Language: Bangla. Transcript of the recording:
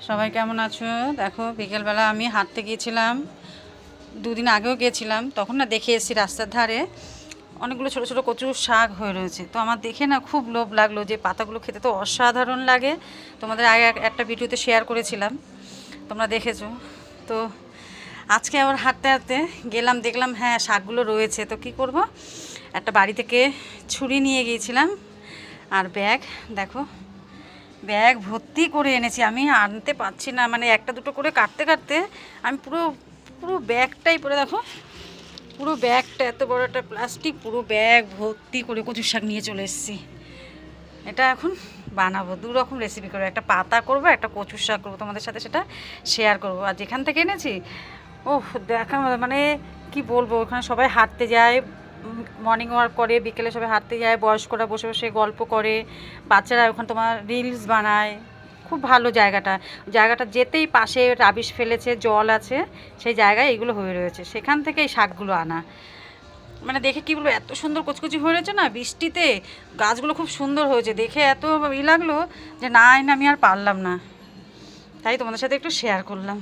সবাই কেমন আছো? দেখো বিকেলবেলা আমি হাঁটতে গিয়েছিলাম, দুদিন আগেও গিয়েছিলাম, তখন না দেখে এসেছি রাস্তার ধারে অনেকগুলো ছোটো ছোটো কচুর শাক হয়ে রয়েছে। তো আমার দেখে না খুব লোভ লাগলো, যে পাতাগুলো খেতে তো অসাধারণ লাগে। তোমাদের আগে একটা ভিডিওতে শেয়ার করেছিলাম, তোমরা দেখেছো। তো আজকে আবার হাঁটতে হাঁটতে গেলাম, দেখলাম হ্যাঁ শাকগুলো রয়েছে। তো কি করব, একটা বাড়ি থেকে ছুরি নিয়ে গিয়েছিলাম আর ব্যাগ, দেখো ব্যাগ ভর্তি করে এনেছি। আমি আনতে পারছি না, মানে একটা দুটো করে কাটতে কাটতে আমি পুরো পুরো ব্যাগটাই পরে, দেখো পুরো ব্যাগটা, এত বড় একটা প্লাস্টিক, পুরো ব্যাগ ভর্তি করে কচুর শাক নিয়ে চলে এসেছি। এটা এখন বানাবো, দু রকম রেসিপি করবো, একটা পাতা করবো, একটা কচুর শাক করবো, তোমাদের সাথে সেটা শেয়ার করবো। আর যেখান থেকে এনেছি, ও দেখা মানে কি বলবো, ওখানে সবাই হাঁটতে যায়, মর্নিং ওয়াক করে, বিকেলে সবাই হাঁটতে যায়, বয়স্করা বসে বসে গল্প করে, বাচ্চারা ওখানে তোমার রিলস বানায়। খুব ভালো জায়গাটা, জায়গাটা যেতেই পাশে রাবিশ ফেলেছে, জল আছে, সেই জায়গায় এগুলো হয়ে রয়েছে, সেখান থেকে এই শাকগুলো আনা। মানে দেখে কী বলবো, এত সুন্দর কচকচি হয়ে রয়েছে না, বৃষ্টিতে গাছগুলো খুব সুন্দর হয়েছে, দেখে এত লাগলো যে না, আমি আর পারলাম না, তাই তোমাদের সাথে একটু শেয়ার করলাম।